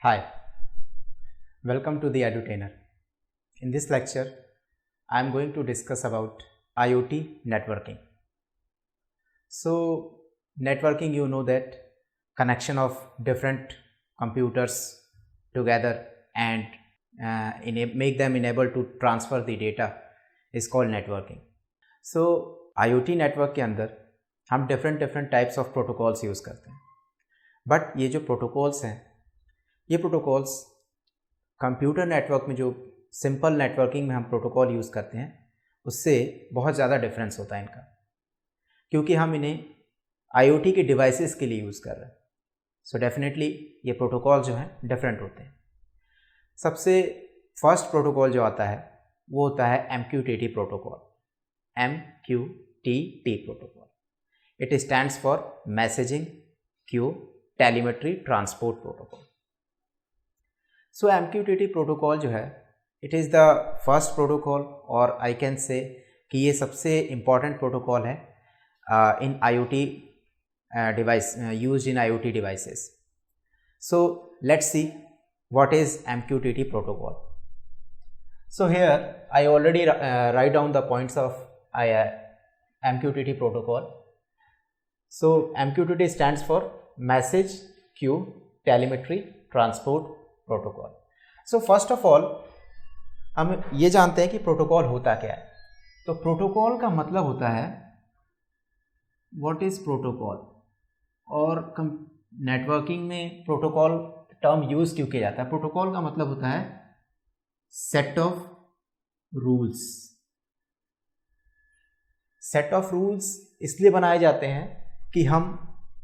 Hi, welcome to the Edutainer. In this lecture, I am going to discuss about IoT networking. So, networking, you know that connection of different computers together and make them enable to transfer the data is called networking. So, IoT network के अंदर हम different types of protocols use करते हैं. But ये जो protocols हैं, ये protocols computer network में जो सिंपल नेटवर्किंग में हम प्रोटोकॉल यूज़ करते हैं उससे बहुत ज़्यादा डिफरेंस होता है इनका, क्योंकि हम इन्हें आईओटी के डिवाइसेस के लिए यूज़ कर रहे हैं. सो डेफिनेटली ये प्रोटोकॉल जो हैं डिफरेंट होते हैं. सबसे फर्स्ट प्रोटोकॉल जो आता है वो होता है MQTT protocol. MQTT protocol. It stands for messaging Q telemetry transport protocol. So MQTT protocol जो है it is the first protocol, और आई कैन से कि ये सबसे इम्पॉर्टेंट प्रोटोकॉल है इन IoT device used in IoT devices. So let's see what is MQTT protocol. So here I already write down the points of MQTT protocol. So MQTT stands for message queue telemetry transport protocol. So first of all हम ये जानते हैं कि protocol होता क्या है. तो protocol का मतलब होता है व्हाट इज प्रोटोकॉल, और नेटवर्किंग में प्रोटोकॉल टर्म यूज क्यों किया जाता है. प्रोटोकॉल का मतलब होता है set of rules. Set of rules इसलिए बनाए जाते हैं कि हम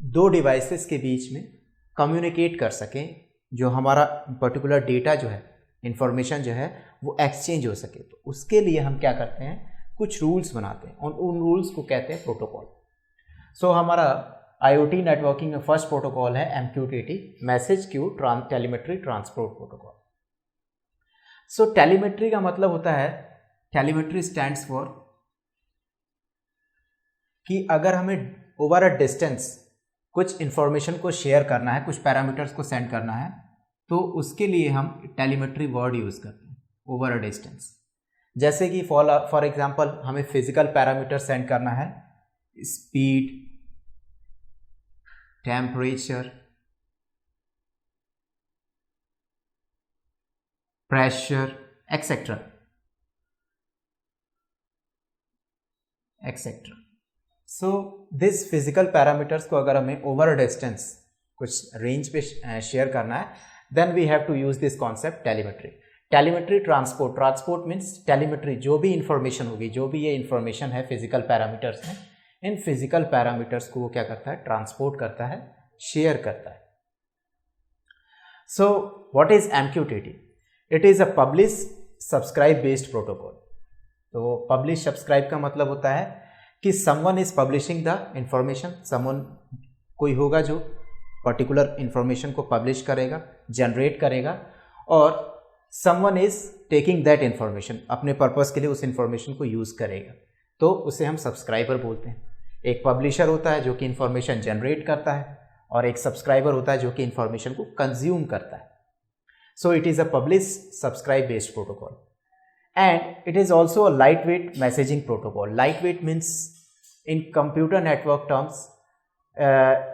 दो डिवाइसेस के बीच में कम्युनिकेट कर सकें, जो हमारा पर्टिकुलर डेटा जो है, इंफॉर्मेशन जो है वो एक्सचेंज हो सके. तो उसके लिए हम क्या करते हैं, कुछ रूल्स बनाते हैं और उन रूल्स को कहते हैं प्रोटोकॉल. सो हमारा IoT नेटवर्किंग में फर्स्ट प्रोटोकॉल है MQTT, message queue telemetry transport protocol. So telemetry का मतलब होता है, टेलीमेट्री स्टैंड्स फॉर कि अगर हमें ओवर अ डिस्टेंस कुछ इंफॉर्मेशन को शेयर करना है, कुछ पैरामीटर्स को सेंड करना है, तो उसके लिए हम टेलीमेट्री वर्ड यूज़ करते हैं, ओवर अ डिस्टेंस. जैसे कि फॉर एग्जांपल हमें फिजिकल पैरामीटर सेंड करना है, speed, temperature, pressure, etcetera etcetera. So this physical parameters को अगर हमें ओवर अ डिस्टेंस कुछ रेंज पे शेयर करना है, then we have to use this concept telemetry. Telemetry transport. Transport means telemetry, जो भी इंफॉर्मेशन होगी, जो भी ये इंफॉर्मेशन है फिजिकल पैरामीटर्स में, इन फिजिकल पैरामीटर्स को वो क्या करता है, ट्रांसपोर्ट करता है, शेयर करता है. So what is MQTT? It is a publish subscribe based protocol. तो पब्लिश सब्सक्राइब का मतलब होता है कि someone is publishing the information. Someone कोई होगा जो पर्टिकुलर इंफॉर्मेशन को पब्लिश करेगा, जनरेट करेगा, और someone is taking that information, अपने पर्पस के लिए उस इंफॉर्मेशन को यूज़ करेगा, तो उसे हम सब्सक्राइबर बोलते हैं. एक पब्लिशर होता है जो कि इंफॉर्मेशन जनरेट करता है, और एक सब्सक्राइबर होता है जो कि इंफॉर्मेशन को कंज्यूम करता है. So it is a publish subscribe based protocol. And it is also a lightweight messaging protocol. Lightweight means in computer network terms,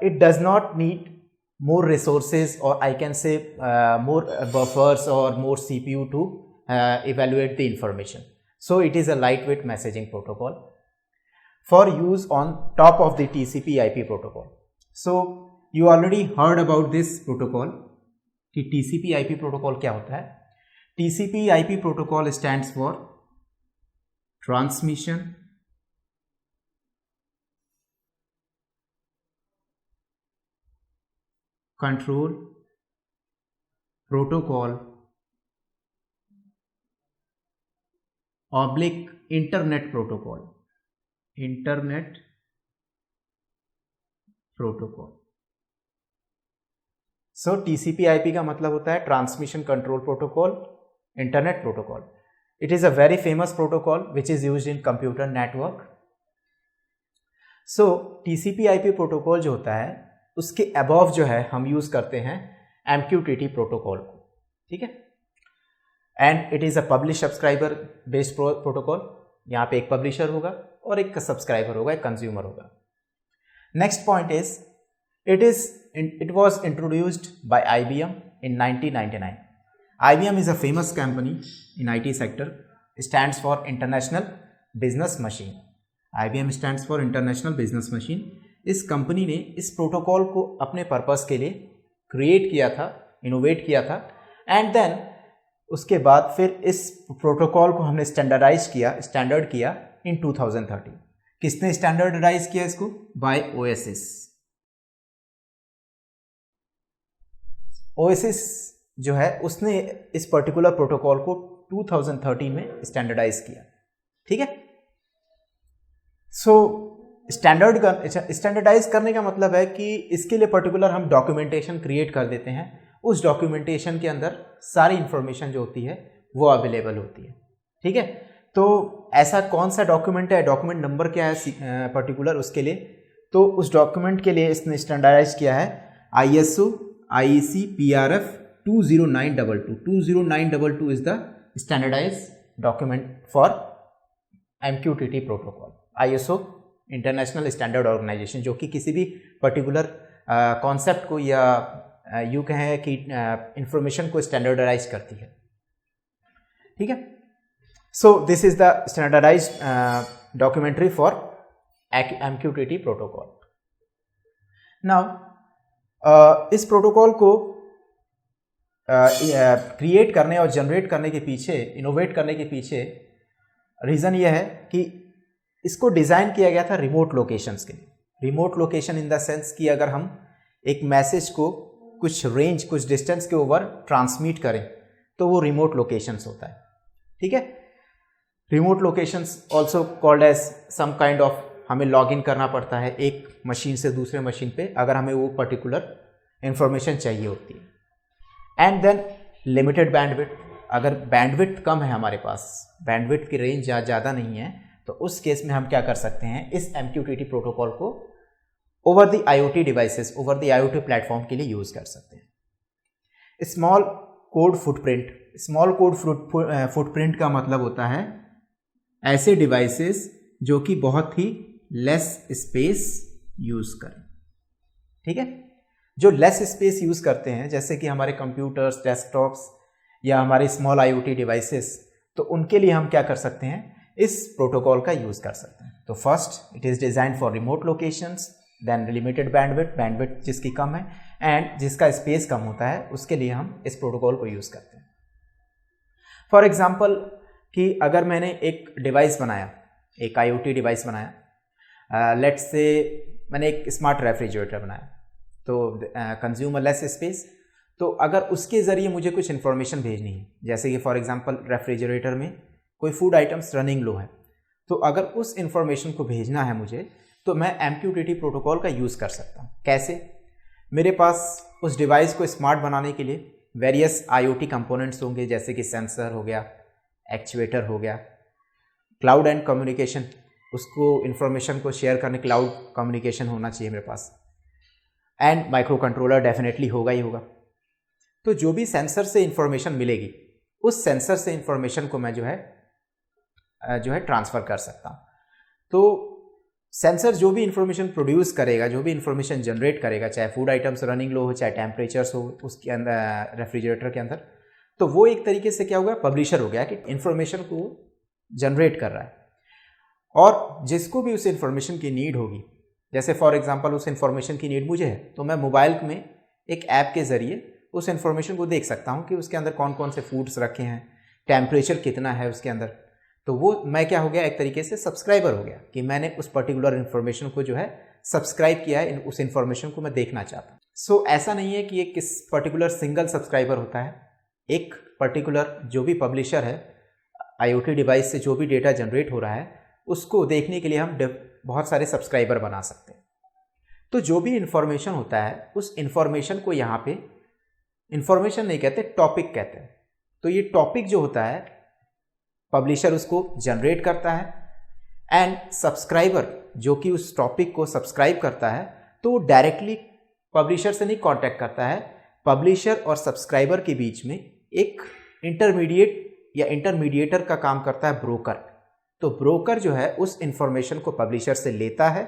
it does not need more resources, or I can say more buffers or more CPU to evaluate the information. So it is a lightweight messaging protocol for use on top of the TCP/IP protocol. So you already heard about this protocol कि TCP/IP protocol क्या होता है. TCP/IP protocol stands for Transmission Control Protocol / Internet Protocol. Internet Protocol. So TCP/IP का मतलब होता है transmission control protocol, internet protocol. It is a very famous protocol which is used in computer network. So TCP/IP protocol जो होता है उसके above जो है हम यूज़ करते हैं MQTT प्रोटोकॉल को, ठीक है। And it is a publish subscriber based protocol. यहाँ पे एक पब्लिशर होगा और एक सब्सक्राइबर होगा, एक कंज्यूमर होगा। Next point is it was introduced by IBM in 1999. IBM is a famous company in IT sector. Stands for International Business Machine. IBM stands for International Business Machine. इस company ने इस protocol को अपने purpose के लिए create किया था, innovate किया था, एंड देन उसके बाद फिर इस प्रोटोकॉल को हमने स्टैंडर्ड किया इन 2013। किसने स्टैंडर्डाइज किया इसको? Bye oasis. ओएसिस जो है उसने इस पर्टिकुलर प्रोटोकॉल को 2013 में स्टैंडर्डाइज किया, ठीक है। सो स्टैंडर्डाइज करने का मतलब है कि इसके लिए पर्टिकुलर हम डॉक्यूमेंटेशन क्रिएट कर देते हैं। उस डॉक्यूमेंटेशन के अंदर सारी इंफॉर्मेशन जो होती है वो अवेलेबल होती है, ठीक है। तो ऐसा कौन सा डॉक्यूमेंट है, डॉक्यूमेंट नंबर क्या है पर्टिकुलर उसके लिए, तो उस डॉक्यूमेंट के लिए इसने स्टैंडर्डाइज किया है ISO IEC PRF 20922। 20922 is the standardize document for MQTT protocol. ISO international standard organization, जो कि किसी भी पर्टिकुलर कॉन्सेप्ट को या यूँ कहें कि इंफॉर्मेशन को स्टैंडर्डाइज करती है, ठीक है। So this is the standardize documentary for MQTT protocol. Now इस प्रोटोकॉल को क्रिएट करने और जनरेट करने के पीछे, इनोवेट करने के पीछे रीज़न यह है कि इसको डिज़ाइन किया गया था रिमोट लोकेशंस के लिए। Remote location in the sense कि अगर हम एक मैसेज को कुछ रेंज, कुछ डिस्टेंस के ओवर ट्रांसमिट करें तो वो रिमोट लोकेशंस होता है, ठीक है। Remote locations also called as some kind of, हमें लॉग इन करना पड़ता है एक मशीन से दूसरे मशीन पे अगर हमें वो पर्टिकुलर इंफॉर्मेशन चाहिए होती है। एंड देन लिमिटेड बैंडविड्थ, अगर बैंडविड्थ कम है हमारे पास, बैंडविड्थ की रेंज ज़्यादा नहीं है, तो उस केस में हम क्या कर सकते हैं, इस MQTT प्रोटोकॉल को over the IoT devices, over the IoT platform के लिए यूज़ कर सकते हैं। Small code footprint, small code footprint का मतलब होता है ऐसे डिवाइसेस जो कि बहुत ही लेस स्पेस यूज़ करें, ठीक है। जो लेस स्पेस यूज़ करते हैं, जैसे कि हमारे कंप्यूटर्स, डेस्कटॉप्स या हमारे स्मॉल IoT डिवाइसेस, तो उनके लिए हम क्या कर सकते हैं, इस प्रोटोकॉल का यूज़ कर सकते हैं। तो first, it is design for remote locations, then limited bandwidth जिसकी कम है, एंड जिसका स्पेस कम होता है उसके लिए हम इस प्रोटोकॉल को यूज़ करते हैं। फॉर एग्जांपल कि अगर मैंने एक डिवाइस बनाया, एक IoT डिवाइस बनाया, लेट्स से मैंने एक स्मार्ट रेफ्रिजरेटर बनाया, तो कंज्यूमर लेस स्पेस, तो अगर उसके ज़रिए मुझे कुछ इन्फॉर्मेशन भेजनी है, जैसे कि फॉर एग्जांपल रेफ्रिजरेटर में कोई फूड आइटम्स रनिंग लो है, तो अगर उस इन्फॉर्मेशन को भेजना है मुझे, तो मैं MQTT प्रोटोकॉल का यूज़ कर सकता हूँ। कैसे? मेरे पास उस डिवाइस को स्मार्ट बनाने के लिए वेरियस IoT कंपोनेंट्स होंगे, जैसे कि सेंसर हो गया, एक्चुएटर हो गया, क्लाउड एंड कम्युनिकेशन, उसको इन्फॉर्मेशन को शेयर करने क्लाउड कम्युनिकेशन होना चाहिए मेरे पास, एंड माइक्रो कंट्रोलर डेफिनेटली होगा ही होगा। तो जो भी सेंसर से इन्फॉर्मेशन मिलेगी, उस सेंसर से इन्फॉर्मेशन को मैं जो है ट्रांसफ़र कर सकता हूँ। तो सेंसर जो भी इन्फॉर्मेशन प्रोड्यूस करेगा, जो भी इन्फॉर्मेशन जनरेट करेगा, चाहे फूड आइटम्स रनिंग लो हो, चाहे टेम्परेचर्स हो उसके अंदर रेफ्रिजरेटर के अंदर, तो वो एक तरीके से क्या हुआ, पब्लिशर हो गया कि इन्फॉर्मेशन को जनरेट कर रहा है। और जिसको भी उस इन्फॉर्मेशन की नीड होगी, जैसे फॉर एग्जांपल उस इन्फॉर्मेशन की नीड मुझे है, तो मैं मोबाइल में एक ऐप के ज़रिए उस इन्फॉर्मेशन को देख सकता हूँ कि उसके अंदर कौन कौन से फूड्स रखे हैं, टेम्परेचर कितना है उसके अंदर। तो वो मैं क्या हो गया, एक तरीके से सब्सक्राइबर हो गया कि मैंने उस पर्टिकुलर इन्फॉर्मेशन को जो है सब्सक्राइब किया है, उस इन्फॉर्मेशन को मैं देखना चाहता हूँ। सो ऐसा नहीं है कि एक किस पर्टिकुलर सिंगल सब्सक्राइबर होता है, एक पर्टिकुलर जो भी पब्लिशर है IoT डिवाइस से जो भी डेटा जनरेट हो रहा है उसको देखने के लिए हम बहुत सारे सब्सक्राइबर बना सकते हैं। तो जो भी इन्फॉर्मेशन होता है उस इन्फॉर्मेशन को यहाँ पे इन्फॉर्मेशन नहीं कहते, टॉपिक कहते हैं। तो ये टॉपिक जो होता है पब्लिशर उसको जनरेट करता है, एंड सब्सक्राइबर जो कि उस टॉपिक को सब्सक्राइब करता है तो वो डायरेक्टली पब्लिशर से नहीं कांटेक्ट करता है, पब्लिशर और सब्सक्राइबर के बीच में एक इंटरमीडिएट या इंटरमीडिएटर का काम करता है ब्रोकर। तो ब्रोकर जो है उस इंफॉर्मेशन को पब्लिशर से लेता है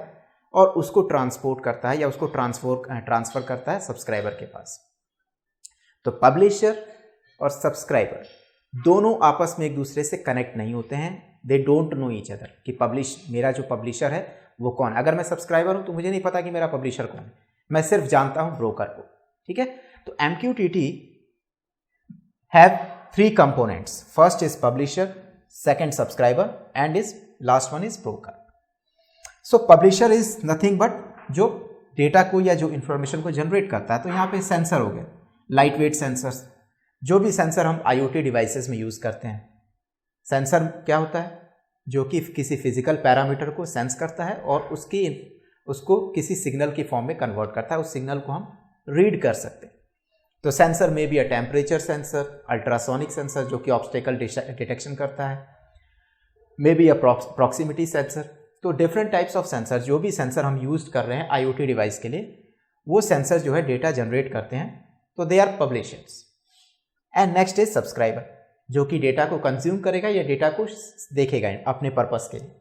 और उसको ट्रांसपोर्ट करता है या उसको ट्रांसफर करता है सब्सक्राइबर के पास। तो पब्लिशर और सब्सक्राइबर दोनों आपस में एक दूसरे से कनेक्ट नहीं होते हैं, दे डोंट नो ईच अदर कि मेरा जो पब्लिशर है वो कौन। अगर मैं सब्सक्राइबर हूं तो मुझे नहीं पता कि मेरा पब्लिशर कौन है, मैं सिर्फ जानता हूं ब्रोकर को। ठीक है, तो MQTT have 3 components, first is publisher, second subscriber and is last one is broker. So publisher is nothing but जो डेटा को या जो इंफॉर्मेशन को जनरेट करता है। तो यहाँ पे सेंसर हो गए, लाइट वेट सेंसर्स, जो भी सेंसर हम IoT डिवाइसेस में यूज करते हैं। सेंसर क्या होता है? जो कि किसी फिजिकल पैरामीटर को सेंस करता है और उसको किसी सिग्नल की फॉर्म में कन्वर्ट करता है, उस सिग्नल को हम रीड कर सकते हैं। तो सेंसर में भी अ टेम्परेचर सेंसर, अल्ट्रासोनिक सेंसर जो कि ऑब्स्टेकल डिटेक्शन करता है, may be a proximity sensor. तो डिफरेंट टाइप्स ऑफ सेंसर, जो भी सेंसर हम यूज कर रहे हैं IoT डिवाइस के लिए, वो सेंसर जो है डेटा जनरेट करते हैं, तो they are publishers. And next is subscriber, जो कि डेटा को कंज्यूम करेगा या डेटा को देखेगा अपने पर्पस के लिए।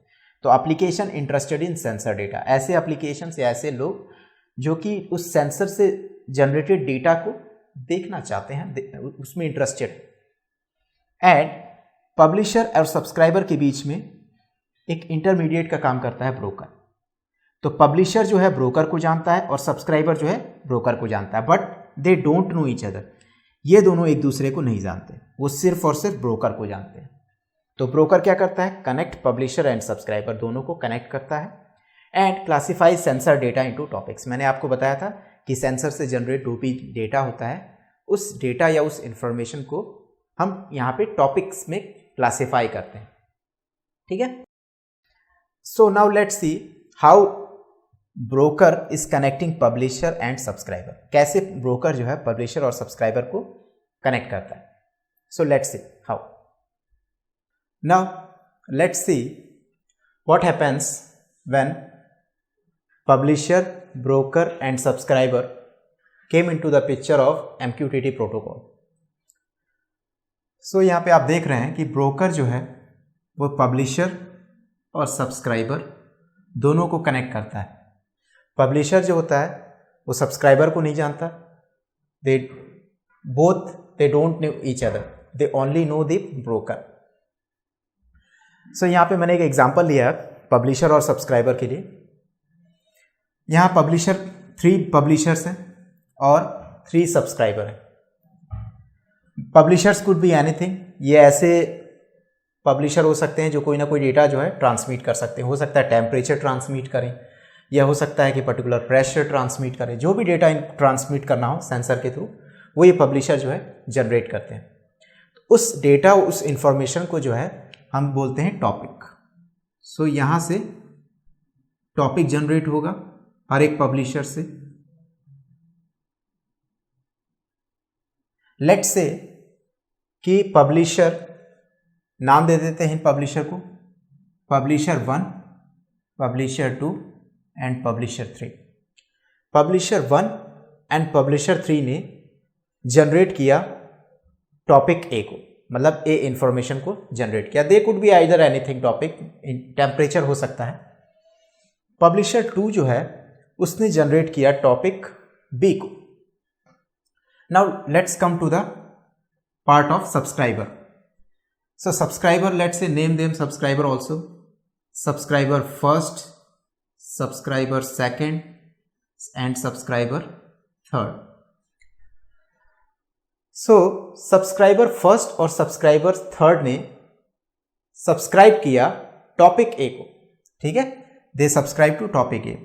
तो application interested in sensor data, ऐसे एप्लीकेशन या ऐसे लोग जो कि उस सेंसर से जनरेटेड डेटा को देखना चाहते हैं, उसमें इंटरेस्टेड। एंड पब्लिशर और सब्सक्राइबर के बीच में एक इंटरमीडिएट का काम करता है ब्रोकर। तो पब्लिशर जो है ब्रोकर को जानता है और सब्सक्राइबर जो है ब्रोकर को जानता है, but they don't know each other. ये दोनों एक दूसरे को नहीं जानते, वो सिर्फ और सिर्फ ब्रोकर को जानते हैं। तो ब्रोकर क्या करता है? कनेक्ट पब्लिशर एंड सब्सक्राइबर, दोनों को कनेक्ट करता है and classify sensor data into topics. मैंने आपको बताया था कि सेंसर से जनरेट जो भी डेटा होता है, उस डेटा या उस इंफॉर्मेशन को हम यहाँ पे टॉपिक्स में क्लासिफाई करते हैं। ठीक है, so now let's see how broker is connecting publisher and subscriber. कैसे ब्रोकर जो है पब्लिशर और सब्सक्राइबर को कनेक्ट करता है। So let's see how. Now let's see what happens when publisher, broker and subscriber came into the picture of MQTT protocol. So यहाँ पे आप देख रहे हैं कि ब्रोकर जो है वो पब्लिशर और सब्सक्राइबर दोनों को कनेक्ट करता है। पब्लिशर जो होता है वो सब्सक्राइबर को नहीं जानता, they don't know each other, they only know the broker. So यहाँ पे मैंने एक एग्जांपल लिया पब्लिशर और सब्सक्राइबर के लिए। यहाँ पब्लिशर 3 पब्लिशर्स हैं और 3 सब्सक्राइबर हैं। पब्लिशर्स कुड बी एनीथिंग, ये ऐसे पब्लिशर हो सकते हैं जो कोई ना कोई डेटा जो है ट्रांसमिट कर सकते हैं। हो सकता है टेम्परेचर ट्रांसमिट करें, या हो सकता है कि पर्टिकुलर प्रेशर ट्रांसमिट करें। जो भी डेटा ट्रांसमिट करना हो सेंसर के थ्रू, वो ये पब्लिशर जो है जनरेट करते हैं। उस डेटा, उस इंफॉर्मेशन को जो है हम बोलते हैं टॉपिक। सो यहाँ से टॉपिक जनरेट होगा हर एक पब्लिशर से। लेट्स से कि पब्लिशर, नाम दे देते हैं पब्लिशर को, publisher 1, publisher 2 and publisher 3। Publisher 1 and publisher 3 ने जनरेट किया टॉपिक ए को, मतलब ए इंफॉर्मेशन को जनरेट किया। दे could be either anything, topic temperature हो सकता है। पब्लिशर 2 जो है उसने जनरेट किया टॉपिक बी को। Now let's come to the part of subscriber. So subscriber, let's say name them subscriber also. Subscriber first, subscriber second and subscriber third. So subscriber first और subscriber third ने subscribe किया topic ए को। ठीक है, they subscribe to topic A.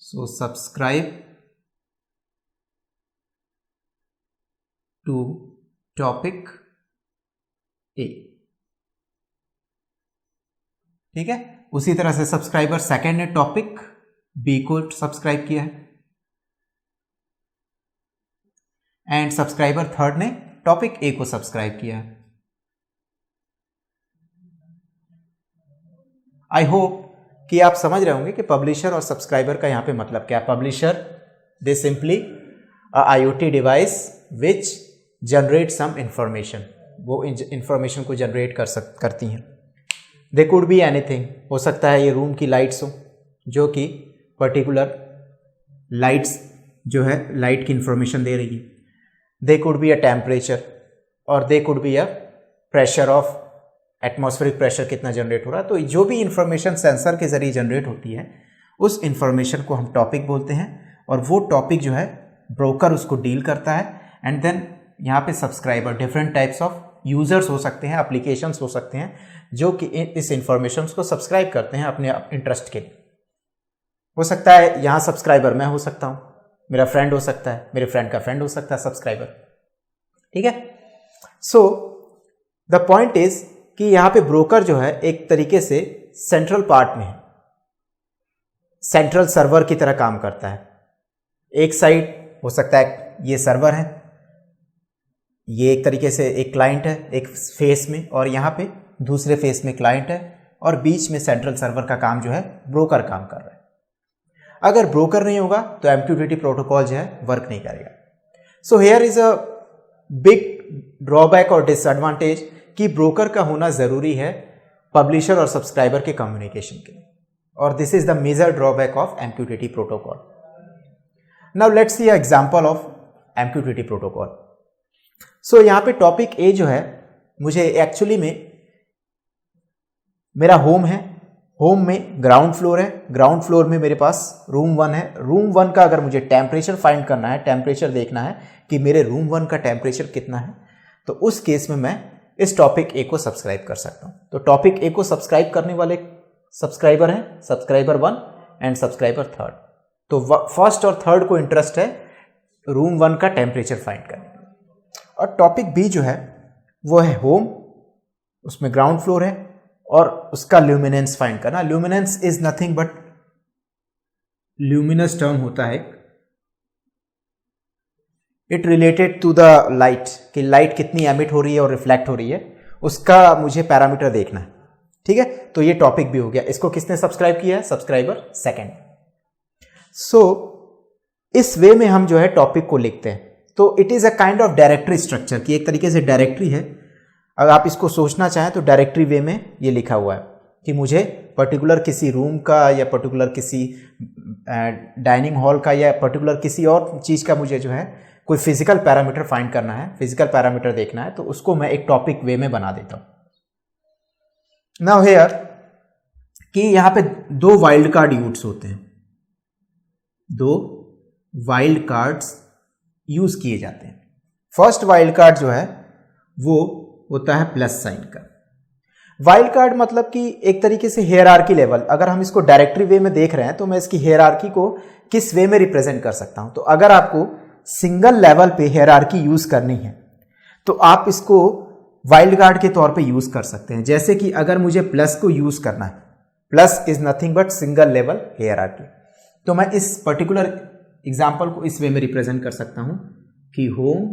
So subscribe to topic A। ठीक है, उसी तरह से सब्सक्राइबर सेकेंड ने टॉपिक बी को सब्सक्राइब किया है एंड सब्सक्राइबर थर्ड ने टॉपिक ए को सब्सक्राइब किया है। आई होप कि आप समझ रहे होंगे कि पब्लिशर और सब्सक्राइबर का यहां पे मतलब क्या है। Publisher, they simply IoT device which generate some information, वो इंफॉर्मेशन को जनरेट करती हैं। दे कुड बी एनीथिंग, हो सकता है ये रूम की लाइट्स हो जो कि पर्टिकुलर लाइट्स जो है लाइट की इंफॉर्मेशन दे रही है। They could be a temperature और they could be a pressure of atmospheric pressure कितना जनरेट हो रहा है। तो जो भी इंफॉर्मेशन सेंसर के जरिए जनरेट होती है उस इंफॉर्मेशन को हम टॉपिक बोलते हैं और वो टॉपिक जो है ब्रोकर उसको डील करता है। एंड देन यहाँ पे subscriber, different types of users हो सकते हैं, एप्लीकेशंस हो सकते हैं जो कि इस इंफॉर्मेशन को सब्सक्राइब करते हैं अपने इंटरेस्ट के लिए। हो सकता है यहाँ सब्सक्राइबर मैं हो सकता हूँ, मेरा फ्रेंड हो सकता है, मेरे फ्रेंड का फ्रेंड हो सकता है सब्सक्राइबर, ठीक है। सो द पॉइंट इज कि यहाँ पे ब्रोकर जो है एक तरीके से सेंट्रल पार्ट में है, सेंट्रल सर्वर की तरह काम करता है। एक साइड हो सकता है ये सर्वर है, ये एक तरीके से एक क्लाइंट है एक फेस में, और यहाँ पे दूसरे फेस में क्लाइंट है, और बीच में सेंट्रल सर्वर का काम जो है ब्रोकर काम कर रहा है। अगर ब्रोकर नहीं होगा तो MQTT प्रोटोकॉल जो है वर्क नहीं करेगा। So here is a big drawback और डिसएडवांटेज कि ब्रोकर का होना जरूरी है पब्लिशर और सब्सक्राइबर के कम्युनिकेशन के लिए, और this is the major drawback of MQTT protocol. Now let's see example of MQTT protocol. So यहाँ पे टॉपिक ए जो है, मुझे एक्चुअली में मेरा होम है, होम में ग्राउंड फ्लोर है, ग्राउंड फ्लोर में मेरे पास रूम 1 है। रूम 1 का अगर मुझे टेम्परेचर फाइंड करना है, टेम्परेचर देखना है कि मेरे रूम 1 का टेम्परेचर कितना है, तो उस केस में मैं इस टॉपिक ए को सब्सक्राइब कर सकता हूं। तो टॉपिक ए को सब्सक्राइब करने वाले सब्सक्राइबर हैं सब्सक्राइबर 1 एंड सब्सक्राइबर 3। तो फर्स्ट और थर्ड को इंटरेस्ट है रूम 1 का टेम्परेचर फाइंड करने। और टॉपिक बी जो है वो है होम, उसमें ग्राउंड फ्लोर है और उसका ल्यूमिनेंस फाइंड करना। Luminance is nothing but, luminous term होता है, it related to the light, कि लाइट कितनी एमिट हो रही है और रिफ्लेक्ट हो रही है, उसका मुझे पैरामीटर देखना है, ठीक है। तो ये टॉपिक भी हो गया। इसको किसने सब्सक्राइब किया है? सब्सक्राइबर 2। सो इस वे में हम जो है टॉपिक को लिखते हैं। तो it is a kind of directory structure, की एक तरीके से डायरेक्टरी है। अगर आप इसको सोचना चाहें तो डायरेक्टरी वे में ये लिखा हुआ है कि मुझे पर्टिकुलर किसी रूम का या पर्टिकुलर किसी डाइनिंग हॉल का या पर्टिकुलर किसी और चीज़ का मुझे जो है कोई फिजिकल पैरामीटर फाइंड करना है, फिजिकल पैरामीटर देखना है, तो उसको मैं एक टॉपिक वे में बना देता हूं। नाउ हियर कि यहां पे 2 वाइल्ड कार्ड यूज होते हैं, 2 वाइल्ड कार्ड्स यूज किए जाते हैं। फर्स्ट वाइल्ड कार्ड जो है वो होता है प्लस साइन का। वाइल्ड कार्ड मतलब कि एक तरीके से हियरार्की लेवल, अगर हम इसको डायरेक्टरी वे में देख रहे हैं तो मैं इसकी हियरार्की को किस वे में रिप्रेजेंट कर सकता हूं। तो अगर आपको सिंगल लेवल पे हियरार्की यूज करनी है तो आप इसको वाइल्ड कार्ड के तौर पे यूज कर सकते हैं। जैसे कि अगर मुझे प्लस को यूज करना है, plus is nothing but single level hierarchy, तो मैं इस पर्टिकुलर एग्जांपल को इस वे में रिप्रेजेंट कर सकता हूं कि home,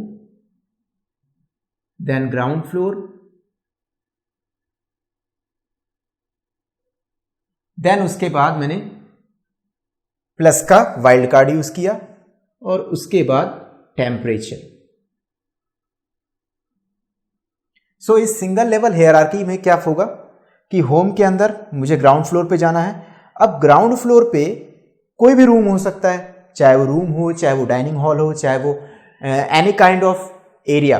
then ground floor, then उसके बाद मैंने प्लस का वाइल्ड कार्ड यूज किया और उसके बाद टेम्परेचर। सो इस सिंगल लेवल हियरार्की में क्या होगा कि होम के अंदर मुझे ग्राउंड फ्लोर पे जाना है। अब ग्राउंड फ्लोर पे कोई भी रूम हो सकता है, चाहे वो रूम हो, चाहे वो डाइनिंग हॉल हो, चाहे वो एनी काइंड ऑफ एरिया,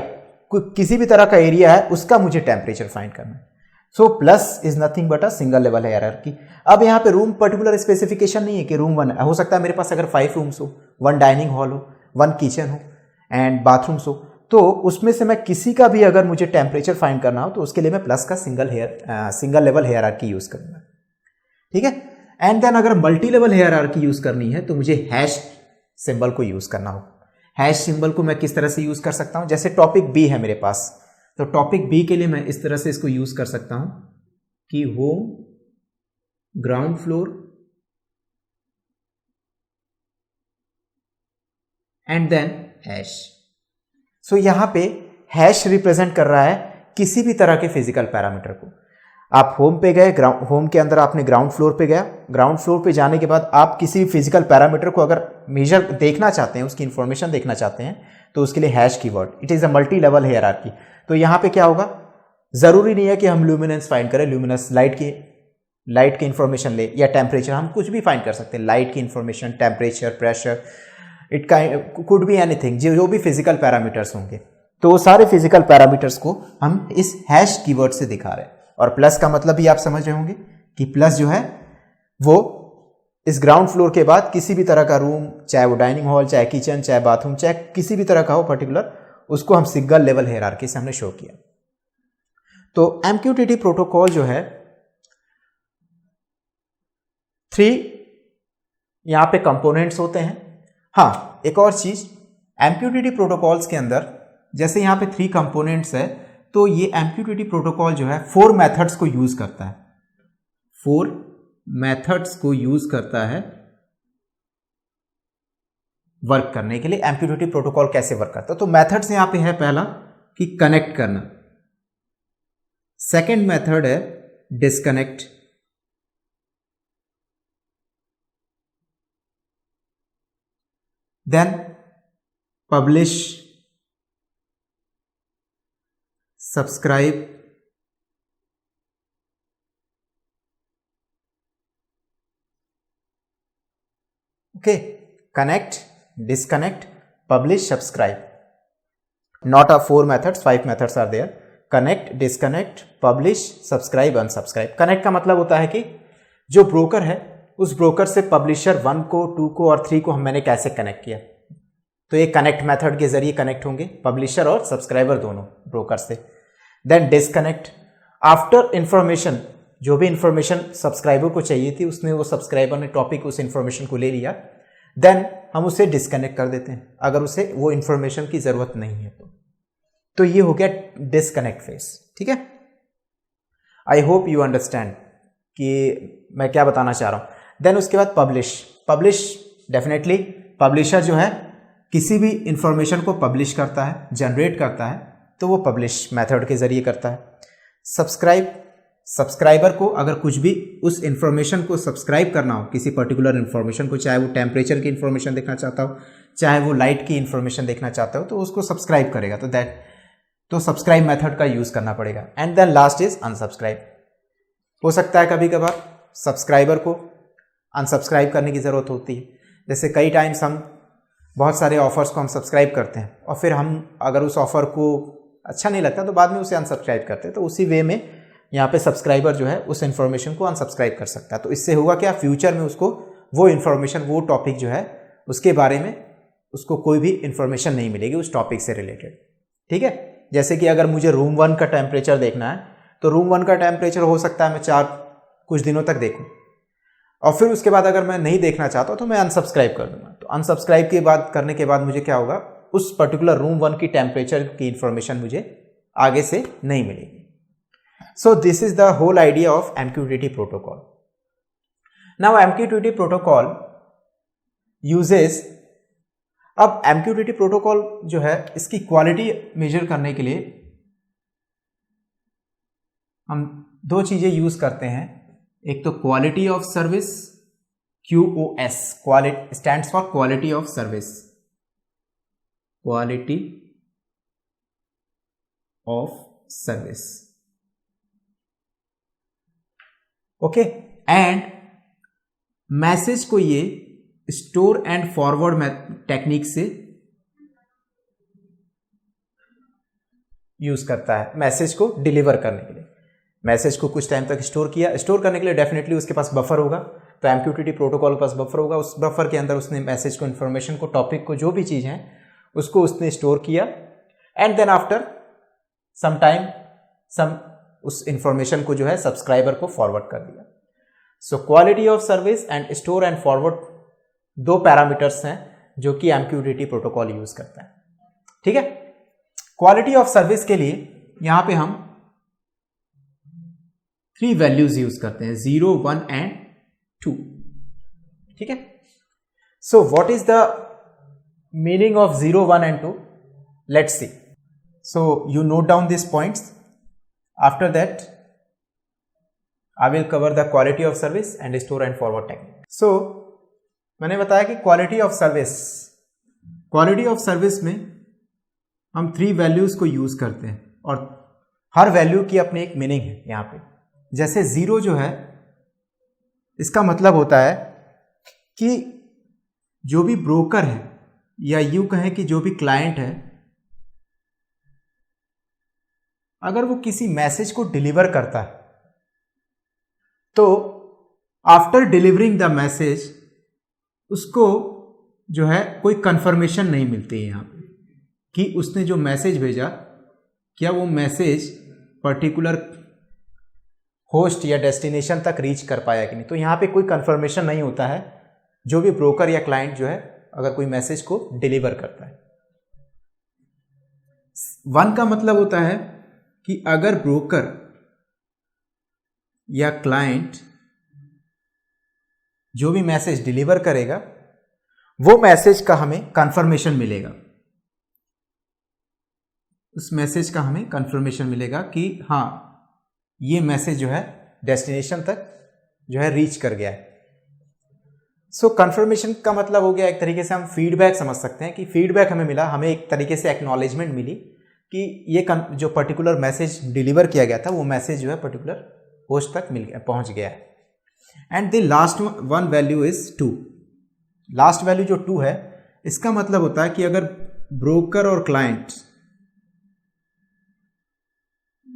किसी भी तरह का एरिया है, उसका मुझे टेम्परेचर फाइंड करना है। So plus is nothing but a single level hierarchy. अब यहाँ पे रूम पर्टिकुलर स्पेसिफिकेशन नहीं है कि रूम 1 हो सकता है मेरे पास अगर 5 रूम्स हो, 1 डाइनिंग हॉल हो, 1 किचन हो एंड बाथरूम्स हो, तो उसमें से मैं किसी का भी अगर मुझे टेम्परेचर फाइंड करना हो तो उसके लिए मैं प्लस का सिंगल लेवल हायरार्की यूज करूंगा, ठीक है। एंड देन अगर मल्टी लेवल हायरार्की यूज करनी है तो मुझे हैश सिंबल को यूज करना हो। हैश सिंबल को मैं किस तरह से यूज कर सकता हूं? जैसे टॉपिक बी है मेरे पास, तो टॉपिक बी के लिए मैं इस तरह से इसको यूज कर सकता हूं कि home, ground floor and then hash. So यहां पे हैश रिप्रेजेंट कर रहा है किसी भी तरह के फिजिकल पैरामीटर को। आप होम पे गए, होम के अंदर आपने ग्राउंड फ्लोर पे गया, ग्राउंड फ्लोर पे जाने के बाद आप किसी भी फिजिकल पैरामीटर को अगर मेजर देखना चाहते हैं, उसकी इंफॉर्मेशन देखना चाहते हैं, तो उसके लिए hash keyword, it is a multi level hierarchy. तो यहाँ पे क्या होगा, ज़रूरी नहीं है कि हम ल्यूमिनेंस फाइंड करें, ल्यूमिनेंस लाइट की इंफॉर्मेशन ले, या टेम्परेचर, हम कुछ भी फाइंड कर सकते हैं, लाइट की information, temperature, pressure, it could be anything, जो भी फिजिकल पैरामीटर्स होंगे, तो वो सारे फिजिकल पैरामीटर्स को हम इस हैश कीवर्ड से दिखा रहे हैं। और प्लस का मतलब भी आप समझ रहे होंगे कि प्लस जो है वो इस ग्राउंड फ्लोर के बाद किसी भी तरह का रूम, चाहे वो डाइनिंग हॉल, चाहे किचन, चाहे बाथरूम, चाहे किसी भी तरह का हो पर्टिकुलर, उसको हम सिंगल लेवल हायरार्की से हमने शो किया। तो MQTT प्रोटोकॉल जो है 3 यहां पे कंपोनेंट्स होते हैं। हाँ, एक और चीज, MQTT प्रोटोकॉल्स के अंदर जैसे यहां पे 3 कंपोनेंट्स है, तो ये MQTT प्रोटोकॉल जो है 4 मेथड्स को यूज करता है, 4 मेथड्स को यूज करता है वर्क करने के लिए। MQTT प्रोटोकॉल कैसे वर्क करता है, तो मेथड्स यहां पे है, पहला कि कनेक्ट करना, सेकेंड मेथड है disconnect, then publish, subscribe, okay, connect, disconnect, publish, subscribe, not a 4 methods, 5 methods are there, connect, disconnect, publish, subscribe, unsubscribe। Connect का मतलब होता है कि जो ब्रोकर है उस ब्रोकर से पब्लिशर 1 को, 2 को और 3 को मैंने कैसे कनेक्ट किया, तो ये कनेक्ट मेथड के जरिए कनेक्ट होंगे पब्लिशर और सब्सक्राइबर दोनों ब्रोकर से। देन डिस्कनेक्ट, आफ्टर इंफॉर्मेशन, जो भी इंफॉर्मेशन सब्सक्राइबर को चाहिए थी उसने, वो सब्सक्राइबर ने टॉपिक उस इंफॉर्मेशन को ले लिया, देन हम उसे डिस्कनेक्ट कर देते हैं अगर उसे वो इंफॉर्मेशन की जरूरत नहीं है तो ये हो गया डिस्कनेक्ट फेस। ठीक है, आई होप यू अंडरस्टैंड कि मैं क्या बताना चाह रहा हूं। देन उसके बाद पब्लिश, पब्लिश डेफिनेटली पब्लिशर जो है किसी भी इंफॉर्मेशन को पब्लिश करता है, जनरेट करता है, तो वो पब्लिश मेथड के जरिए करता है। सब्सक्राइब, सब्सक्राइबर को अगर कुछ भी उस इंफॉर्मेशन को सब्सक्राइब करना हो, किसी पर्टिकुलर इंफॉर्मेशन को, चाहे वो टेम्परेचर की इंफॉर्मेशन देखना चाहता हो, चाहे वो लाइट की इंफॉर्मेशन देखना चाहता हो, तो उसको सब्सक्राइब करेगा, तो सब्सक्राइब मेथड का यूज करना पड़ेगा। And then last is unsubscribe. हो सकता है कभी कभार सब्सक्राइबर को अनसब्सक्राइब करने की जरूरत होती है, जैसे कई टाइम्स हम बहुत सारे ऑफर्स को हम सब्सक्राइब करते हैं और फिर हम अगर उस ऑफर को अच्छा नहीं लगता तो बाद में उसे अनसब्सक्राइब करते हैं, तो उसी वे में यहाँ पे सब्सक्राइबर जो है उस इन्फॉर्मेशन को अनसब्सक्राइब कर सकता है। तो इससे होगा क्या, फ्यूचर में उसको वो इन्फॉर्मेशन, वो टॉपिक जो है उसके बारे में उसको कोई भी इंफॉर्मेशन नहीं मिलेगी उस टॉपिक से रिलेटेड। ठीक है, जैसे कि अगर मुझे रूम 1 का टेम्परेचर देखना है तो रूम 1 का टेम्परेचर हो सकता है मैं कुछ दिनों तक देखूं और फिर उसके बाद अगर मैं नहीं देखना चाहता तो मैं अनसब्सक्राइब कर दूंगा। तो अनसब्सक्राइब के बाद करने के बाद मुझे क्या होगा, उस पर्टिकुलर रूम 1 की टेम्परेचर की इंफॉर्मेशन मुझे आगे से नहीं मिलेगी। So this is the whole idea of MQTT protocol. Now MQTT protocol uses, अब MQTT प्रोटोकॉल जो है इसकी क्वालिटी मेजर करने के लिए हम 2 चीजें यूज करते हैं। एक तो quality of service, QoS, quality stands for quality of service, quality of service, okay. And message को ये स्टोर एंड फॉरवर्ड टेक्निक से यूज करता है मैसेज को डिलीवर करने के लिए। मैसेज को कुछ टाइम तक स्टोर किया, स्टोर करने के लिए डेफिनेटली उसके पास बफर होगा, तो MQTT प्रोटोकॉल के पास बफर होगा, उस बफर के अंदर उसने मैसेज को, इंफॉर्मेशन को, टॉपिक को, जो भी चीज है उसको उसने स्टोर किया and then after some time उस इंफॉर्मेशन को जो है सब्सक्राइबर को फॉरवर्ड कर दिया। So quality of service and store and forward 2 parameters हैं जो कि MQTT प्रोटोकॉल यूज करता है। ठीक है, क्वालिटी ऑफ सर्विस के लिए यहां पे हम 3 वैल्यूज यूज करते हैं, 0, 1 एंड 2। ठीक है, so what is the meaning of 0, 1 and 2? Let's see. So you note down this points, after that I will cover the quality of service and store and forward technique. So मैंने बताया कि quality of service में हम 3 values को use करते हैं और हर value की अपनी एक मीनिंग है। यहाँ पे जैसे 0 जो है, इसका मतलब होता है कि जो भी ब्रोकर है या यूं कहें कि जो भी क्लाइंट है, अगर वो किसी मैसेज को डिलीवर करता है तो आफ्टर डिलीवरिंग द मैसेज उसको जो है कोई कंफर्मेशन नहीं मिलती है यहाँ पे कि उसने जो मैसेज भेजा क्या वो मैसेज पर्टिकुलर होस्ट या डेस्टिनेशन तक रीच कर पाया कि नहीं। तो यहाँ पे कोई कंफर्मेशन नहीं होता है जो भी ब्रोकर या क्लाइंट जो है अगर कोई मैसेज को डिलीवर करता है। 1 का मतलब होता है कि अगर ब्रोकर या क्लाइंट जो भी मैसेज डिलीवर करेगा वो मैसेज का हमें कंफर्मेशन मिलेगा, उस मैसेज का हमें कंफर्मेशन मिलेगा कि हाँ ये मैसेज जो है डेस्टिनेशन तक जो है रीच कर गया है। सो कंफर्मेशन का मतलब हो गया एक तरीके से हम फीडबैक समझ सकते हैं कि फीडबैक हमें मिला, हमें एक तरीके से एक्नॉलेजमेंट मिली कि ये जो पर्टिकुलर मैसेज डिलीवर किया गया था वो मैसेज जो है पर्टिकुलर होस्ट तक पहुंच गया है। And the last one value is 2। Last value जो 2 है, इसका मतलब होता है कि अगर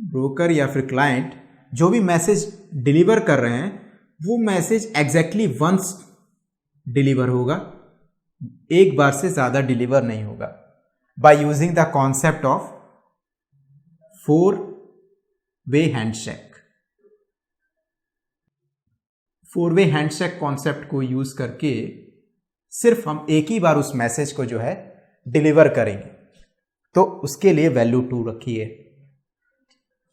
ब्रोकर या फिर क्लाइंट जो भी मैसेज डिलीवर कर रहे हैं वो मैसेज एग्जैक्टली वंस डिलीवर होगा, एक बार से ज्यादा डिलीवर नहीं होगा, by using the concept of 4-वे हैंडशेक। 4-वे हैंडशेक कॉन्सेप्ट को यूज करके सिर्फ हम एक ही बार उस मैसेज को जो है डिलीवर करेंगे, तो उसके लिए वैल्यू 2 रखी है।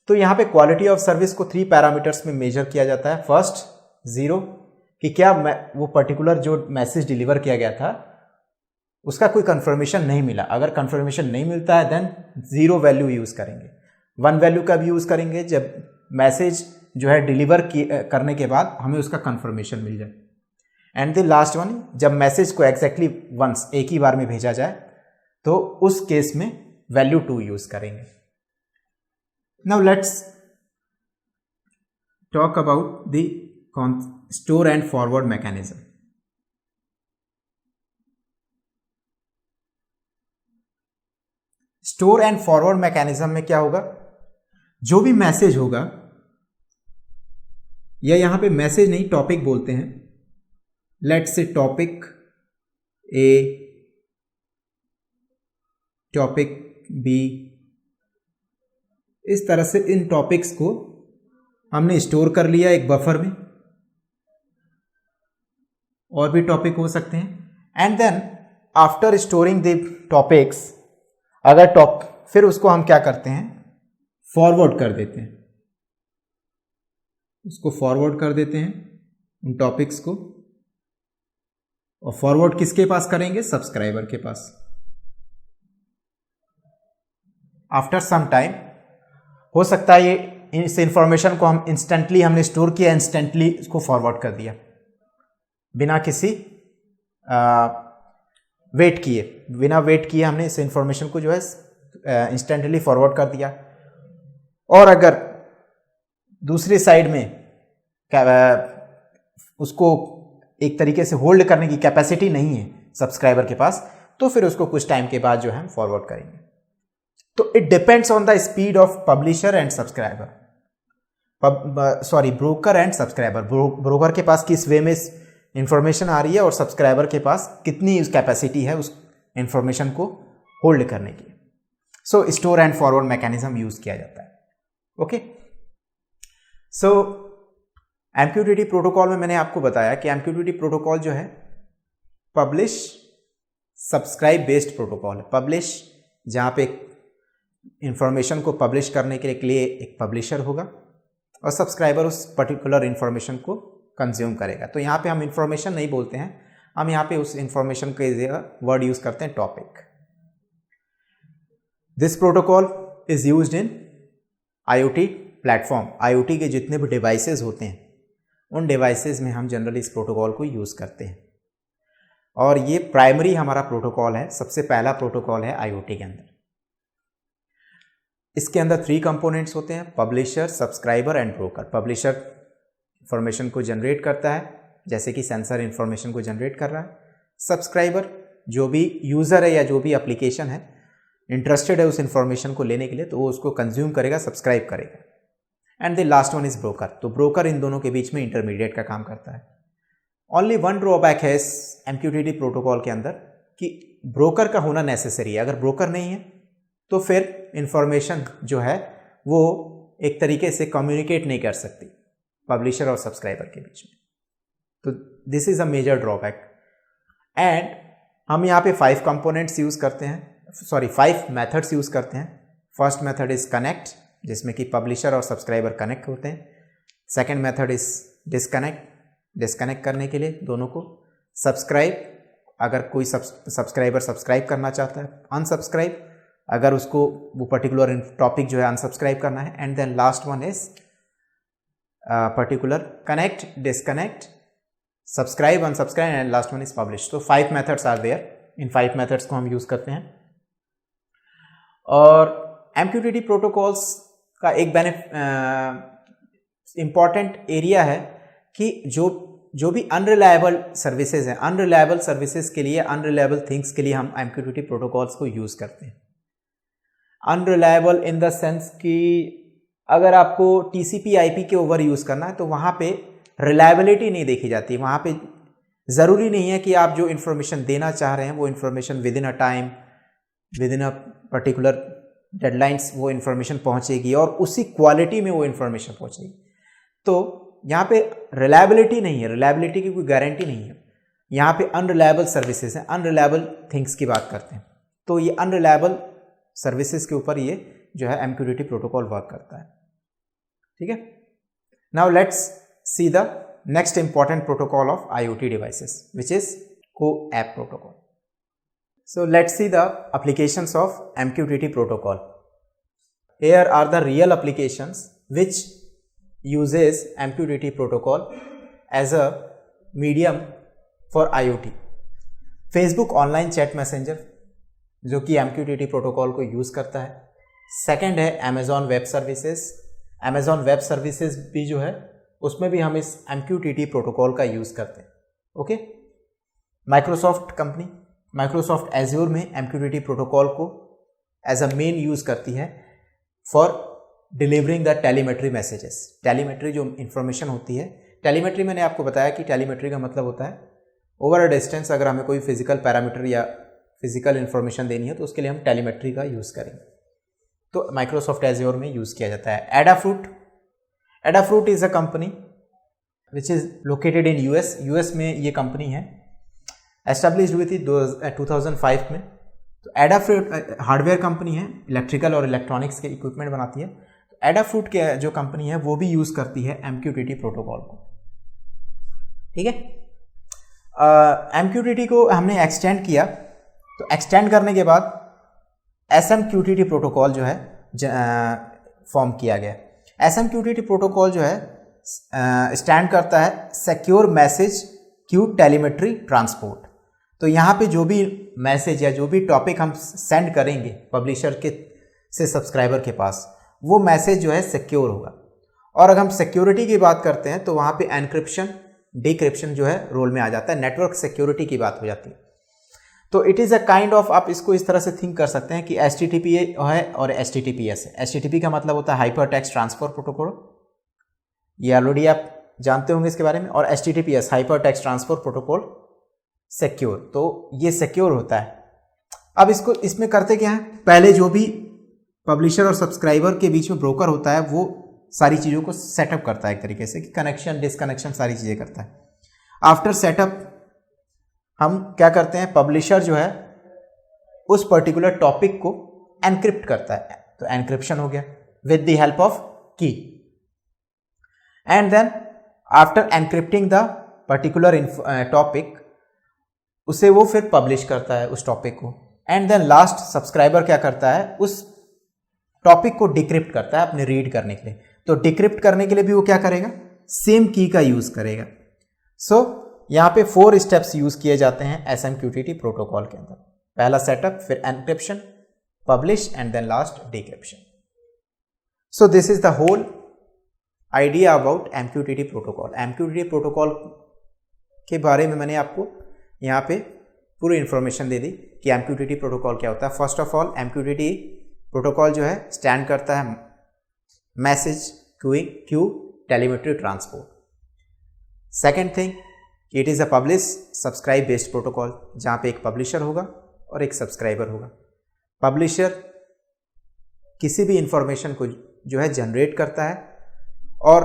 तो यहां पे क्वालिटी ऑफ सर्विस को 3 पैरामीटर्स में मेजर किया जाता है। फर्स्ट 0 कि क्या वो पर्टिकुलर जो मैसेज डिलीवर किया गया था उसका कोई कंफर्मेशन नहीं मिला, अगर कंफर्मेशन नहीं मिलता है देन 0 वैल्यू यूज करेंगे। 1 वैल्यू का भी यूज करेंगे जब मैसेज जो है डिलीवर करने के बाद हमें उसका कंफर्मेशन मिल जाए। एंड द लास्ट वन, जब मैसेज को एग्जैक्टली वंस एक ही बार में भेजा जाए तो उस केस में वैल्यू 2 यूज करेंगे। Now let's talk about the store and forward mechanism. Store and forward mechanism में क्या होगा, जो भी मैसेज होगा, या यहां पे मैसेज नहीं टॉपिक बोलते हैं, let's say topic A, topic B, इस तरह से इन टॉपिक्स को हमने स्टोर कर लिया एक बफर में, और भी टॉपिक हो सकते हैं। And then after storing the topics, अगर फिर उसको हम क्या करते हैं, फॉरवर्ड कर देते हैं, उसको फॉरवर्ड कर देते हैं उन टॉपिक्स को। और फॉरवर्ड किसके पास करेंगे, सब्सक्राइबर के पास। आफ्टर सम टाइम हो सकता है ये इस इंफॉर्मेशन को हम इंस्टेंटली हमने स्टोर किया, इंस्टेंटली इसको फॉरवर्ड कर दिया बिना किसी वेट किए हमने इस इंफॉर्मेशन को जो है इंस्टेंटली फॉरवर्ड कर दिया। और अगर दूसरी साइड में उसको एक तरीके से होल्ड करने की कैपेसिटी नहीं है सब्सक्राइबर के पास, तो फिर उसको कुछ टाइम के बाद जो है हम फॉरवर्ड करेंगे। तो it depends on the speed of publisher and subscriber, broker and subscriber. Broker के पास किस वे में इंफॉर्मेशन आ रही है और सब्सक्राइबर के पास कितनी कैपेसिटी है उस इंफॉर्मेशन को होल्ड करने की। So store and forward mechanism use किया जाता है। ओके, सो MQTT प्रोटोकॉल में मैंने आपको बताया कि MQTT प्रोटोकॉल जो है पब्लिश सब्सक्राइब बेस्ड प्रोटोकॉल है। पब्लिश जहाँ पे इंफॉर्मेशन को पब्लिश करने के लिए एक पब्लिशर होगा और सब्सक्राइबर उस पर्टिकुलर इंफॉर्मेशन को कंज्यूम करेगा। तो यहाँ पे हम इंफॉर्मेशन नहीं बोलते हैं, हम यहाँ पे उस इंफॉर्मेशन के जगह वर्ड यूज करते हैं topic. This protocol is used in IoT platform, IoT के जितने भी डिवाइसेस होते हैं उन डिवाइसेस में हम जनरली इस प्रोटोकॉल को यूज़ करते हैं और ये प्राइमरी हमारा प्रोटोकॉल है, सबसे पहला प्रोटोकॉल है IoT के अंदर। इसके अंदर 3 कंपोनेंट्स होते हैं, publisher, subscriber and broker. Publisher information को जनरेट करता है, जैसे कि सेंसर इंफॉर्मेशन को जनरेट कर रहा है। सब्सक्राइबर जो भी यूज़र है या जो भी एप्लीकेशन है इंटरेस्टेड है उस इंफॉर्मेशन को लेने के लिए, तो वो उसको कंज्यूम करेगा, सब्सक्राइब करेगा। And the last one is broker. तो ब्रोकर इन दोनों के बीच में इंटरमीडिएट का काम करता है। ओनली वन ड्रॉबैक है इस MQTT प्रोटोकॉल के अंदर कि ब्रोकर का होना नेसेसरी है। अगर ब्रोकर नहीं है तो फिर इंफॉर्मेशन जो है वो एक तरीके से कम्युनिकेट नहीं कर सकती पब्लिशर और सब्सक्राइबर के बीच में। तो this is a major drawback. And हम यहाँ पे 5 कंपोनेंट्स यूज़ करते हैं, 5 मेथड्स यूज़ करते हैं। फर्स्ट मेथड इज़ कनेक्ट, जिसमें कि पब्लिशर और सब्सक्राइबर कनेक्ट होते हैं। सेकेंड मेथड इज़ डिस्कनेक्ट करने के लिए दोनों को। सब्सक्राइब, अगर कोई सब्सक्राइबर सब्सक्राइब करना चाहता है। अनसब्सक्राइब, अगर उसको वो पर्टिकुलर टॉपिक जो है अनसब्सक्राइब करना है। And then last one is particular connect, disconnect, subscribe, unsubscribe and last one is publish. तो 5 मेथड्स आर देयर। इन 5 मेथड्स को हम यूज़ करते हैं। और MQTT प्रोटोकॉल्स का एक इम्पॉर्टेंट एरिया है कि जो भी अनरिलायबल सर्विसेज हैं, अनरिलायबल सर्विसेज के लिए, अनरिलायबल थिंग्स के लिए हम MQTT प्रोटोकॉल्स को यूज़ करते हैं। अनरिलायबल इन द सेंस कि अगर आपको TCP/IP के ओवर यूज़ करना है तो वहाँ पे रिलायबिलिटी नहीं देखी जाती। वहाँ पे ज़रूरी नहीं है कि आप जो इन्फॉर्मेशन देना चाह रहे हैं वो information with in a time, with in a particular deadlines वो इन्फॉर्मेशन पहुँचेगी और उसी क्वालिटी में वो इन्फॉर्मेशन पहुँचेगी। तो यहाँ पे रिलायबिलिटी नहीं है, रिलायबिलिटी की कोई गारंटी नहीं है। यहाँ पे अनरिलायबल सर्विसेज हैं, अनरिलायबल थिंग्स की बात करते हैं। तो ये अनरिलायबल सर्विसेज के ऊपर ये जो है MQTT प्रोटोकॉल वर्क करता है। ठीक है। Now let's see the next important protocol of IoT devices which is CoAP protocol. So let's see the applications of MQTT protocol. Here are the real applications which uses MQTT protocol as a medium for IoT. Facebook online chat messenger जो कि MQTT protocol को use करता है। Second है Amazon web services. Amazon web services भी जो है उसमें भी हम इस MQTT प्रोटोकॉल का यूज़ करते हैं। Okay. Microsoft company, Microsoft azure में MQTT प्रोटोकॉल को एज अ मेन यूज़ करती है for delivering the telemetry messages. Telemetry जो इंफॉर्मेशन होती है, टेलीमेट्री मैंने आपको बताया कि टेलीमेट्री का मतलब होता है ओवर अ डिस्टेंस अगर हमें कोई फिजिकल पैरामीटर या फिजिकल इंफॉर्मेशन देनी है तो उसके लिए हम टेलीमेट्री का यूज़ करेंगे। तो माइक्रोसॉफ्ट एज्योर में यूज़ किया जाता है। Adafruit is a company which is located in US में ये कंपनी है, एस्टेब्लिश्ड हुई थी 2005 में। तो एडाफ्रूट हार्डवेयर कंपनी है, इलेक्ट्रिकल और इलेक्ट्रॉनिक्स के इक्विपमेंट बनाती है। तो एडाफ्रूट के जो कंपनी है वो भी यूज़ करती है MQTT प्रोटोकॉल को। ठीक है। MQTT को हमने एक्सटेंड किया, तो एक्सटेंड करने के बाद SMQTT प्रोटोकॉल जो है फॉर्म किया गया। SMQTT प्रोटोकॉल जो है स्टैंड करता है secure message queue telemetry transport. तो यहाँ पे जो भी मैसेज या जो भी टॉपिक हम सेंड करेंगे पब्लिशर के से सब्सक्राइबर के पास, वो मैसेज जो है सिक्योर होगा। और अगर हम सिक्योरिटी की बात करते हैं तो वहाँ पे एनक्रिप्शन, डिक्रिप्शन जो है रोल में आ जाता है, नेटवर्क सिक्योरिटी की बात हो जाती है। तो it is a kind of, आप इसको इस तरह से थिंक कर सकते हैं कि HTTP है और HTTPS है। HTTP का मतलब होता है हाइपर टेक्स्ट ट्रांसफर प्रोटोकॉल, ये ऑलरेडी आप जानते होंगे इसके बारे में। और HTTPS hyper text transfer protocol secure, तो ये सिक्योर होता है। अब इसमें करते क्या है, पहले जो भी पब्लिशर और सब्सक्राइबर के बीच में ब्रोकर होता है वो सारी चीज़ों को सेटअप करता है एक तरीके से, कि कनेक्शन डिसकनेक्शन सारी चीज़ें करता है। आफ्टर सेटअप हम क्या करते हैं, पब्लिशर जो है उस पर्टिकुलर टॉपिक को एनक्रिप्ट करता है। तो एनक्रिप्शन हो गया with the help of key. And then after encrypting the particular topic, उसे वो फिर पब्लिश करता है उस टॉपिक को। एंड देन लास्ट सब्सक्राइबर क्या करता है, उस टॉपिक को डिक्रिप्ट करता है अपने रीड करने के लिए। तो डिक्रिप्ट करने के लिए भी वो क्या करेगा, सेम की का यूज करेगा। सो यहाँ पे 4 स्टेप्स यूज किए जाते हैं SMQTT प्रोटोकॉल के अंदर। पहला सेटअप, फिर encryption, publish and then last decryption. So this is the whole idea about MQTT protocol. MQTT protocol के बारे में मैंने आपको यहाँ पे पूरी इंफॉर्मेशन दे दी कि MQTT प्रोटोकॉल क्या होता है। First of all MQTT protocol जो है स्टैंड करता है message queue telemetry transport. Second thing, it is a publish subscribe based protocol, जहाँ पे एक पब्लिशर होगा और एक सब्सक्राइबर होगा। पब्लिशर किसी भी इंफॉर्मेशन को जो है जनरेट करता है और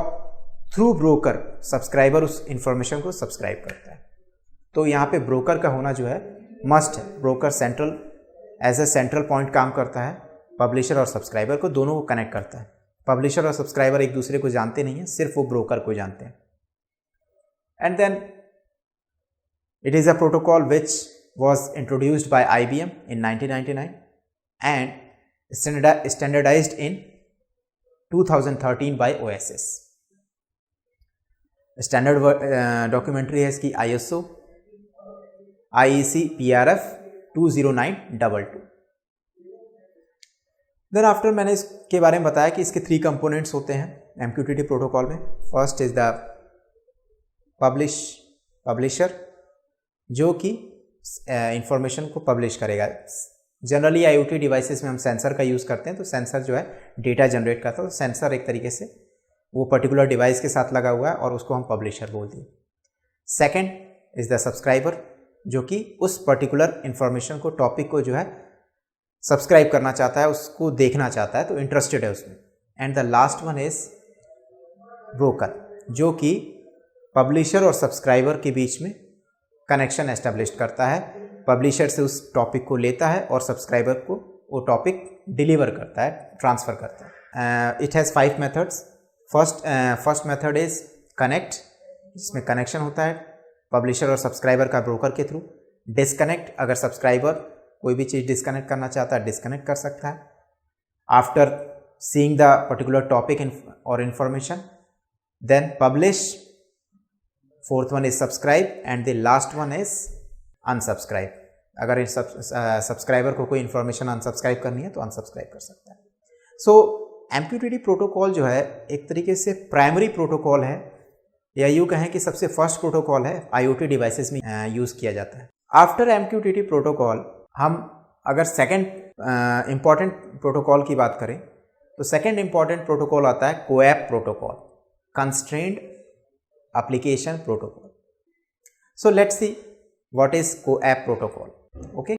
थ्रू ब्रोकर सब्सक्राइबर उस इंफॉर्मेशन को सब्सक्राइब करता है। तो यहाँ पे ब्रोकर का होना जो है मस्ट है। Broker central as a central point काम करता है, पब्लिशर और सब्सक्राइबर को दोनों को कनेक्ट करता है। पब्लिशर और सब्सक्राइबर एक दूसरे को जानते नहीं हैं, सिर्फ वो ब्रोकर को जानते हैं। And then it is a protocol which was introduced by IBM in 1999 and standardized in 2013 by OSS. Standard documentary है इसकी ISO IEC PRF 20922। Then after मैंने इसके बारे में बताया कि इसके 3 कंपोनेंट्स होते हैं MQTT प्रोटोकॉल में। फर्स्ट इज द पब्लिशर, जो कि इंफॉर्मेशन को पब्लिश करेगा। जनरली IoT डिवाइसेस में हम सेंसर का यूज़ करते हैं, तो सेंसर जो है डेटा जनरेट करता है। तो सेंसर एक तरीके से वो पर्टिकुलर डिवाइस के साथ लगा हुआ है और उसको हम पब्लिशर बोलते हैं। सेकेंड इज़ द सब्सक्राइबर, जो कि उस पर्टिकुलर इंफॉर्मेशन को, टॉपिक को जो है सब्सक्राइब करना चाहता है, उसको देखना चाहता है, तो इंटरेस्टेड है उसमें। And the last one is broker, जो कि पब्लिशर और सब्सक्राइबर के बीच में कनेक्शन एस्टेब्लिश करता है। पब्लिशर से उस टॉपिक को लेता है और सब्सक्राइबर को वो टॉपिक डिलीवर करता है, ट्रांसफ़र करता है। It has 5 methods. First method is connect, जिसमें कनेक्शन होता है पब्लिशर और सब्सक्राइबर का ब्रोकर के थ्रू। डिस्कनेक्ट, अगर सब्सक्राइबर कोई भी चीज़ डिस्कनेक्ट करना चाहता है, डिस्कनेक्ट कर सकता है after seeing the particular topic और information. Then publish, fourth one is subscribe and the last one is unsubscribe. अगर इस सब्सक्राइबर को कोई इन्फॉर्मेशन अनसब्सक्राइब करनी है तो अनसब्सक्राइब कर सकता है। सो MQTT प्रोटोकॉल जो है एक तरीके से प्राइमरी प्रोटोकॉल है, या यूँ कहें कि सबसे फर्स्ट प्रोटोकॉल है, IoT डिवाइसेस में यूज़ किया जाता है। आफ्टर MQTT प्रोटोकॉल हम अगर सेकेंड इम्पॉर्टेंट प्रोटोकॉल की बात करें तो सेकेंड इम्पॉर्टेंट प्रोटोकॉल आता है CoAP protocol, constrained application protocol. So let's see what is CoAP protocol. Okay.